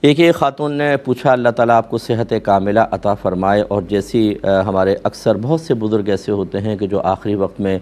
ایک خاتون نے پوچھا اللہ تعالیٰ آپ کو صحت کاملہ عطا فرمائے، اور جیسی ہمارے اکثر بہت سے بزرگ ایسے ہوتے ہیں کہ جو آخری وقت میں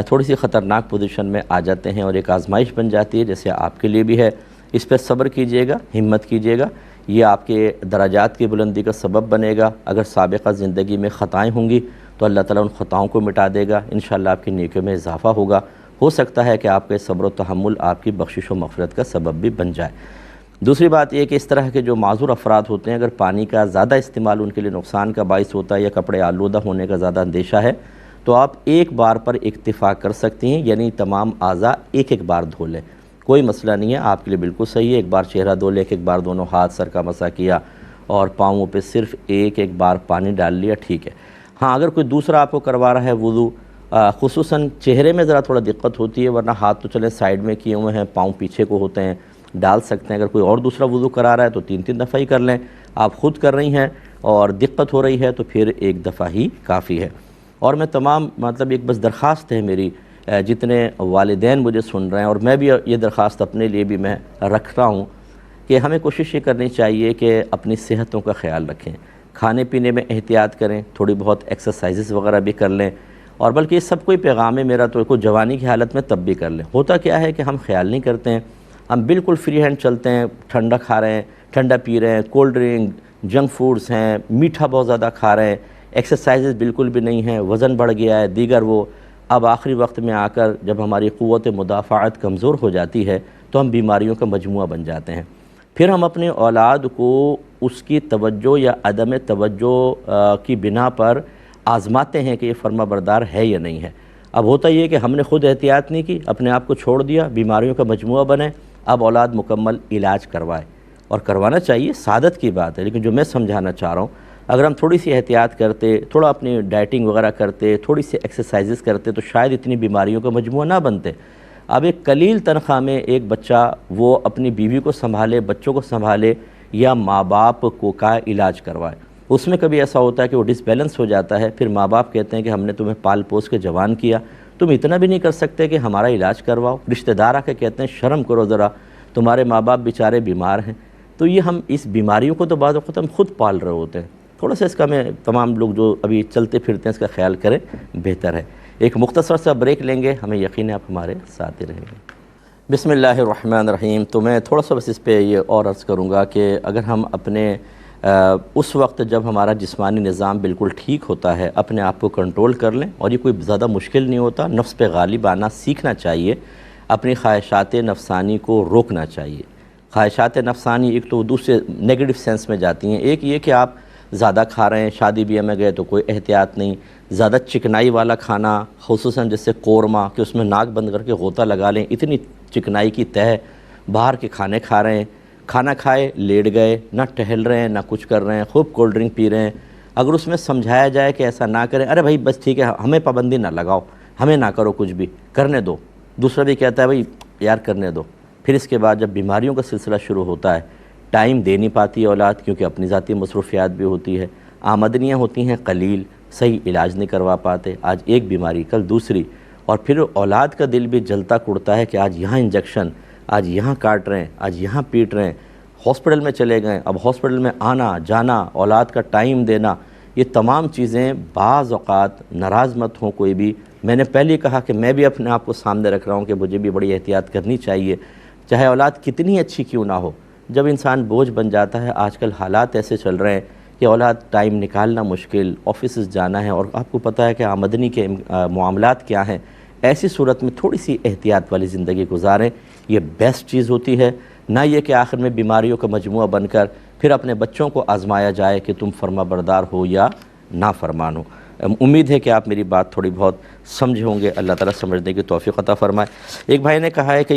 تھوڑی سی خطرناک پوزیشن میں آ جاتے ہیں اور ایک آزمائش بن جاتی ہے، جیسے آپ کے لیے بھی ہے۔ اس پہ صبر کیجئے گا، ہمت کیجئے گا، یہ آپ کے درجات کی بلندی کا سبب بنے گا۔ اگر سابقہ زندگی میں خطائیں ہوں گی تو اللہ تعالیٰ ان خطاؤں کو مٹا دے گا، انشاءاللہ آپ کی نیکیوں میں اضافہ ہوگا۔ ہو سکتا ہے کہ آپ کے صبر و تحمل آپ کی بخشش و مغفرت کا سبب بھی بن جائے۔ دوسری بات یہ کہ اس طرح کے جو معذور افراد ہوتے ہیں، اگر پانی کا زیادہ استعمال ان کے لیے نقصان کا باعث ہوتا ہے یا کپڑے آلودہ ہونے کا زیادہ اندیشہ ہے، تو آپ ایک بار پر اکتفا کر سکتی ہیں، یعنی تمام اعضاء ایک ایک بار دھو لیں، کوئی مسئلہ نہیں ہے، آپ کے لیے بالکل صحیح ہے۔ ایک بار چہرہ دھو لے، ایک بار دونوں ہاتھ سر کا مسح کیا اور پاؤں پہ صرف ایک بار پانی ڈال لیا، ٹھیک ہے۔ ہاں، اگر کوئی دوسرا آپ کو کروا رہا ہے وضو، خصوصاً چہرے میں ذرا تھوڑا دقت ہوتی ہے، ورنہ ہاتھ تو چلیں سائیڈ میں کیے ہوئے ہیں، پاؤں پیچھے کو ہوتے ہیں، ڈال سکتے ہیں۔ اگر کوئی اور دوسرا وضو کرا رہا ہے تو 3 دفعہ ہی کر لیں۔ آپ خود کر رہی ہیں اور دقت ہو رہی ہے تو پھر ایک دفعہ ہی کافی ہے۔ اور میں تمام ایک بس درخواست ہے میری، جتنے والدین مجھے سن رہے ہیں، اور میں بھی یہ درخواست اپنے لیے بھی میں رکھ رہا ہوں کہ ہمیں کوشش یہ کرنی چاہیے کہ اپنی صحتوں کا خیال رکھیں، کھانے پینے میں احتیاط کریں، تھوڑی بہت ایکسرسائزز وغیرہ بھی کر لیں، اور بلکہ یہ سب کوئی پیغام ہے میرا تو کوئی جوانی کی حالت میں تب بھی کر لیں۔ ہوتا کیا ہے کہ ہم خیال نہیں کرتے ہیں، ہم بالکل فری ہینڈ چلتے ہیں، ٹھنڈا کھا رہے ہیں، ٹھنڈا پی رہے ہیں، کولڈ ڈرنک، جنک فوڈز ہیں، میٹھا بہت زیادہ کھا رہے ہیں، ایکسرسائزز بالکل بھی نہیں ہیں، وزن بڑھ گیا ہے، دیگر وہ اب آخری وقت میں آ کر جب ہماری قوت مدافعت کمزور ہو جاتی ہے تو ہم بیماریوں کا مجموعہ بن جاتے ہیں۔ پھر ہم اپنے اولاد کو اس کی توجہ یا عدم توجہ کی بنا پر آزماتے ہیں کہ یہ فرما بردار ہے یا نہیں ہے۔ اب ہوتا یہ کہ ہم نے خود احتیاط نہیں کی، اپنے آپ کو چھوڑ دیا، بیماریوں کا مجموعہ بنے، اب اولاد مکمل علاج کروائے، اور کروانا چاہیے، سعادت کی بات ہے۔ لیکن جو میں سمجھانا چاہ رہا ہوں، اگر ہم تھوڑی سی احتیاط کرتے، تھوڑا اپنی ڈائٹنگ وغیرہ کرتے، تھوڑی سی ایکسرسائزز کرتے تو شاید اتنی بیماریوں کا مجموعہ نہ بنتے۔ اب ایک قلیل تنخواہ میں ایک بچہ وہ اپنی بیوی کو سنبھالے، بچوں کو سنبھالے، یا ماں باپ کا علاج کروائے، اس میں کبھی ایسا ہوتا ہے کہ وہ ڈس بیلنس ہو جاتا ہے۔ پھر ماں باپ کہتے ہیں کہ ہم نے تمہیں پال پوس کے جوان کیا، تم اتنا بھی نہیں کر سکتے کہ ہمارا علاج کرواؤ۔ رشتہ دار آ کے کہتے ہیں شرم کرو ذرا، تمہارے ماں باپ بیچارے بیمار ہیں۔ تو یہ ہم اس بیماریوں کو تو بعض وقت ہم خود پال رہے ہوتے ہیں۔ تھوڑا سا اس کا میں تمام لوگ جو ابھی چلتے پھرتے ہیں اس کا خیال کریں، بہتر ہے۔ ایک مختصر سا بریک لیں گے، ہمیں یقین ہے آپ ہمارے ساتھ ہی رہیں گے۔ بسم اللہ الرحمن الرحیم۔ تو میں تھوڑا سا بس اس پہ یہ اور عرض کروں گا کہ اگر ہم اپنے اس وقت جب ہمارا جسمانی نظام بالکل ٹھیک ہوتا ہے، اپنے آپ کو کنٹرول کر لیں، اور یہ کوئی زیادہ مشکل نہیں ہوتا، نفس پہ غالب آنا سیکھنا چاہیے، اپنی خواہشات نفسانی کو روکنا چاہیے۔ خواہشات نفسانی ایک تو دوسرے نیگیٹو سینس میں جاتی ہیں، ایک یہ کہ آپ زیادہ کھا رہے ہیں، شادی بیاہ میں گئے تو کوئی احتیاط نہیں، زیادہ چکنائی والا کھانا، خصوصاً جیسے قورمہ کہ اس میں ناک بند کر کے غوطہ لگا لیں، اتنی چکنائی کی تہہ، باہر کے کھانے کھا رہے ہیں، کھانا کھائے لیٹ گئے، نہ ٹہل رہے ہیں نہ کچھ کر رہے ہیں، خوب کولڈ ڈرنک پی رہے ہیں۔ اگر اس میں سمجھایا جائے کہ ایسا نہ کریں، ارے بھائی بس ٹھیک ہے، ہمیں پابندی نہ لگاؤ، ہمیں نہ کرو کچھ بھی، کرنے دو، دوسرا بھی کہتا ہے بھائی یار کرنے دو۔ پھر اس کے بعد جب بیماریوں کا سلسلہ شروع ہوتا ہے، ٹائم دے نہیں پاتی اولاد، کیونکہ اپنی ذاتی مصروفیات بھی ہوتی ہے، آمدنیاں ہوتی ہیں قلیل، صحیح علاج نہیں کروا پاتے، آج ایک بیماری کل دوسری، اور پھر اولاد کا دل بھی جلتا کڑتا ہے کہ آج یہاں انجیکشن، آج یہاں کاٹ رہے ہیں، آج یہاں پیٹ رہے ہیں، ہاسپٹل میں چلے گئے، اب ہاسپٹل میں آنا جانا، اولاد کا ٹائم دینا، یہ تمام چیزیں بعض اوقات ناراض مت ہوں کوئی بھی۔ میں نے پہلے کہا کہ میں بھی اپنے آپ کو سامنے رکھ رہا ہوں کہ مجھے بھی بڑی احتیاط کرنی چاہیے، چاہے اولاد کتنی اچھی کیوں نہ ہو۔ جب انسان بوجھ بن جاتا ہے، آج کل حالات ایسے چل رہے ہیں کہ اولاد ٹائم نکالنا مشکل، آفیسز جانا ہے، اور آپ کو پتہ ہے کہ آمدنی کے معاملات کیا ہیں، ایسی صورت میں تھوڑی سی احتیاط والی زندگی گزاریں، یہ بیسٹ چیز ہوتی ہے۔ نہ یہ کہ آخر میں بیماریوں کا مجموعہ بن کر پھر اپنے بچوں کو آزمایا جائے کہ تم فرما بردار ہو یا نافرمان ہو۔ امید ہے کہ آپ میری بات تھوڑی بہت سمجھے ہوں گے، اللہ تعالیٰ سمجھنے کی توفیق عطا فرمائے۔ ایک بھائی نے کہا ہے کہ